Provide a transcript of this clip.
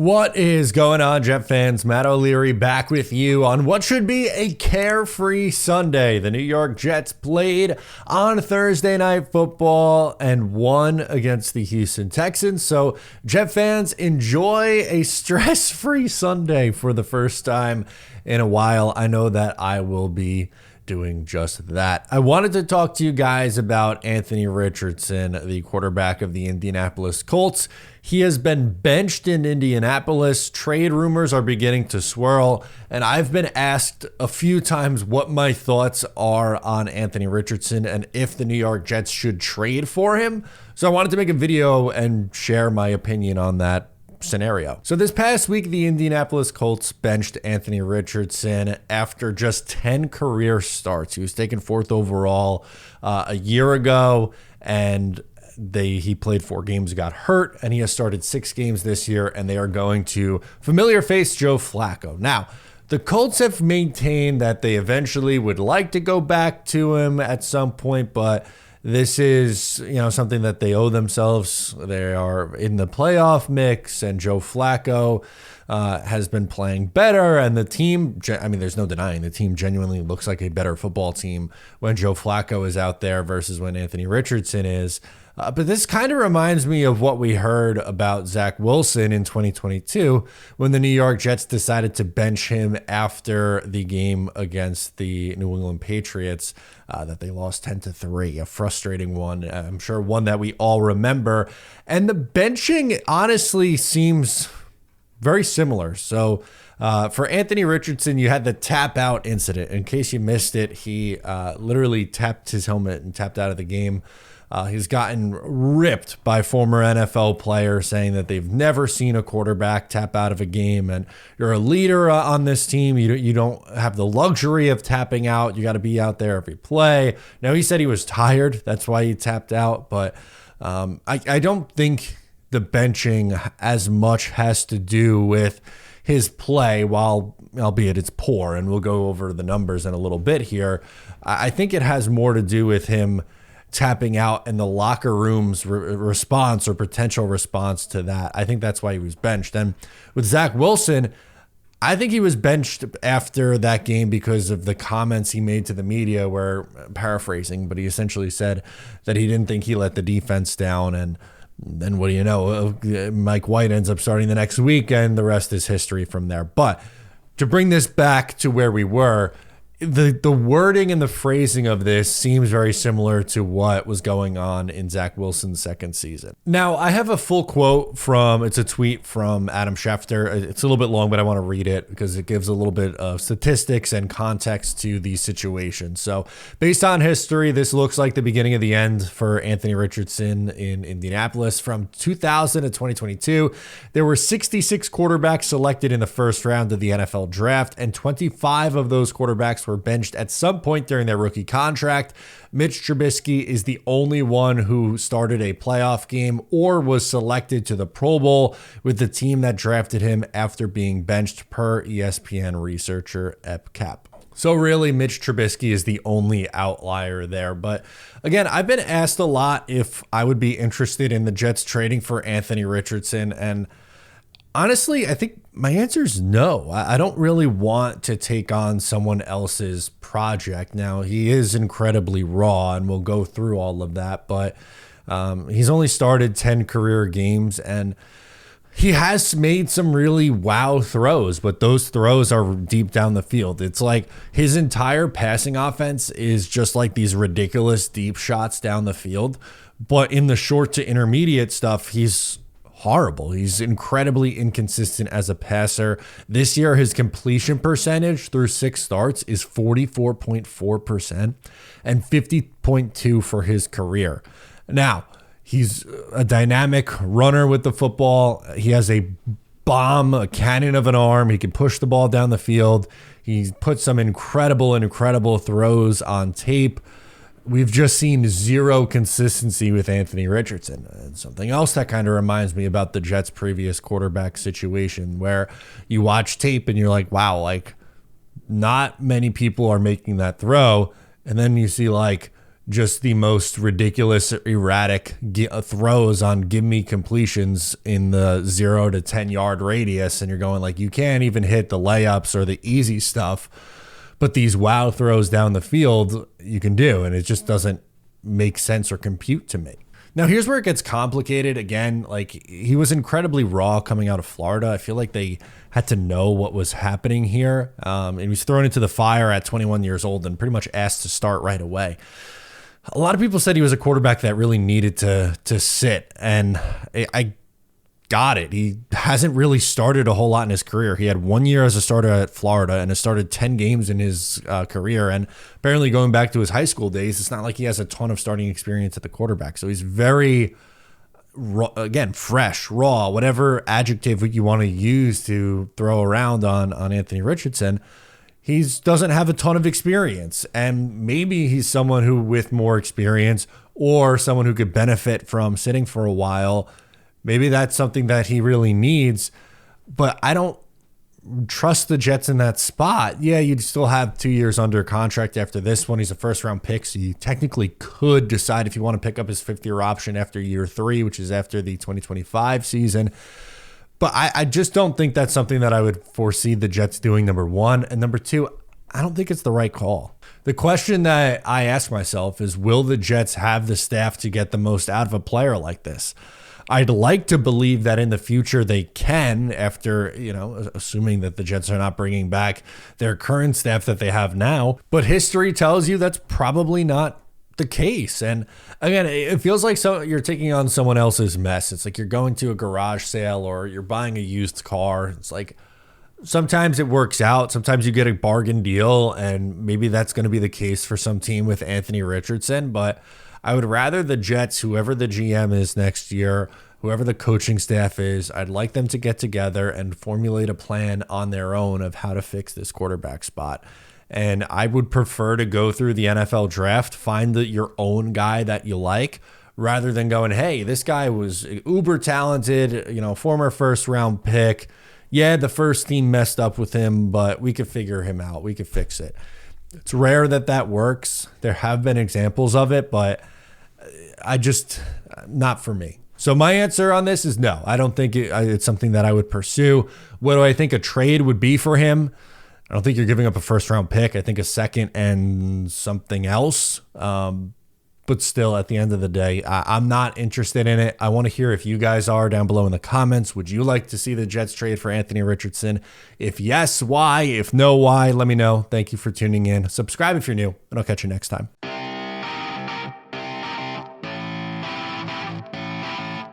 What is going on, Jet fans? Matt O'Leary back with you on what should be a carefree Sunday. The New York Jets played on Thursday Night Football and won against the Houston Texans. So, Jet fans, enjoy a stress-free Sunday for the first time in a while. I know that I will be doing just that. I wanted to talk to you guys about Anthony Richardson, the quarterback of the Indianapolis Colts. He has been benched in Indianapolis. Trade rumors are beginning to swirl, and I've been asked a few times what my thoughts are on Anthony Richardson and if the New York Jets should trade for him. So I wanted to make a video and share my opinion on that scenario. So this past week, the Indianapolis Colts benched Anthony Richardson after just 10 career starts. He was taken 4th overall a year ago, and he played 4 games, got hurt, and he has started 6 games this year, and they are going to familiar face Joe Flacco. Now, the Colts have maintained that they eventually would like to go back to him at some point, but this is, something that they owe themselves. They are in the playoff mix, and Joe Flacco has been playing better. And the team, there's no denying, the team genuinely looks like a better football team when Joe Flacco is out there versus when Anthony Richardson is. But this kind of reminds me of what we heard about Zach Wilson in 2022 when the New York Jets decided to bench him after the game against the New England Patriots that they lost 10-3, a frustrating one. I'm sure one that we all remember. And the benching honestly seems very similar. So for Anthony Richardson, you had the tap out incident. In case you missed it, he literally tapped his helmet and tapped out of the game. He's gotten ripped by former NFL players saying that they've never seen a quarterback tap out of a game, and you're a leader on this team. You don't have the luxury of tapping out. You got to be out there every play. Now, he said he was tired. That's why he tapped out. But I don't think the benching as much has to do with his play, albeit it's poor, and we'll go over the numbers in a little bit here. I think it has more to do with him tapping out and the locker room's response or potential response to that. I think that's why he was benched. And with Zach Wilson, I think he was benched after that game because of the comments he made to the media, where, paraphrasing, but he essentially said that he didn't think he let the defense down. And then what do you know? Mike White ends up starting the next week, and the rest is history from there. But to bring this back to where we were, the wording and the phrasing of this seems very similar to what was going on in Zach Wilson's second season. Now, I have a full quote it's a tweet from Adam Schefter. It's a little bit long, but I want to read it because it gives a little bit of statistics and context to the situation. So, based on history, this looks like the beginning of the end for Anthony Richardson in Indianapolis. From 2000 to 2022, there were 66 quarterbacks selected in the first round of the NFL draft, and 25 of those quarterbacks were benched at some point during their rookie contract. Mitch Trubisky is the only one who started a playoff game or was selected to the Pro Bowl with the team that drafted him after being benched, per ESPN researcher Ep Cap. So really, Mitch Trubisky is the only outlier there. But again, I've been asked a lot if I would be interested in the Jets trading for Anthony Richardson, and honestly, I think my answer is no. I don't really want to take on someone else's project. Now, he is incredibly raw, and we'll go through all of that, but he's only started 10 career games, and he has made some really wow throws, but those throws are deep down the field. It's like his entire passing offense is just like these ridiculous deep shots down the field, but in the short to intermediate stuff, he's horrible. He's incredibly inconsistent as a passer. This year, his completion percentage through 6 starts is 44.4% and 50.2% for his career. Now, he's a dynamic runner with the football. He has a cannon of an arm. He can push the ball down the field. He's put some incredible throws on tape. We've just seen zero consistency with Anthony Richardson. And something else that kind of reminds me about the Jets' previous quarterback situation, where you watch tape and you're like, wow, like not many people are making that throw. And then you see like just the most ridiculous, erratic throws on give me completions in the 0 to 10 yard radius. And you're going like, you can't even hit the layups or the easy stuff, but these wow throws down the field you can do. And it just doesn't make sense or compute to me. Now, here's where it gets complicated. Again, like, he was incredibly raw coming out of Florida. I feel like they had to know what was happening here. And he was thrown into the fire at 21 years old and pretty much asked to start right away. A lot of people said he was a quarterback that really needed to sit, and I got it. He hasn't really started a whole lot in his career. He had 1 year as a starter at Florida and has started 10 games in his career. And apparently going back to his high school days, it's not like he has a ton of starting experience at the quarterback. So he's very, raw, again, fresh, raw, whatever adjective you want to use to throw around on Anthony Richardson. He doesn't have a ton of experience, and maybe he's someone who with more experience or someone who could benefit from sitting for a while. Maybe that's something that he really needs, but I don't trust the Jets in that spot. Yeah, you'd still have 2 years under contract after this one. He's a first-round pick, so you technically could decide if you want to pick up his fifth-year option after year 3, which is after the 2025 season. But I just don't think that's something that I would foresee the Jets doing, number one. And number two, I don't think it's the right call. The question that I ask myself is, will the Jets have the staff to get the most out of a player like this? I'd like to believe that in the future they can, after, assuming that the Jets are not bringing back their current staff that they have now. But history tells you that's probably not the case. And again, it feels like you're taking on someone else's mess. It's like you're going to a garage sale or you're buying a used car. It's like sometimes it works out. Sometimes you get a bargain deal, and maybe that's going to be the case for some team with Anthony Richardson. But I would rather the Jets, whoever the GM is next year, whoever the coaching staff is, I'd like them to get together and formulate a plan on their own of how to fix this quarterback spot. And I would prefer to go through the NFL draft, find your own guy that you like, rather than going, hey, this guy was uber talented, former first round pick. Yeah, the first team messed up with him, but we could figure him out. We could fix it. It's rare that works. There have been examples of it, but not for me. So my answer on this is no. I don't think it's something that I would pursue. What do I think a trade would be for him? I don't think you're giving up a first-round pick. I think a second and something else. But still, at the end of the day, I'm not interested in it. I want to hear if you guys are down below in the comments. Would you like to see the Jets trade for Anthony Richardson? If yes, why? If no, why? Let me know. Thank you for tuning in. Subscribe if you're new, and I'll catch you next time.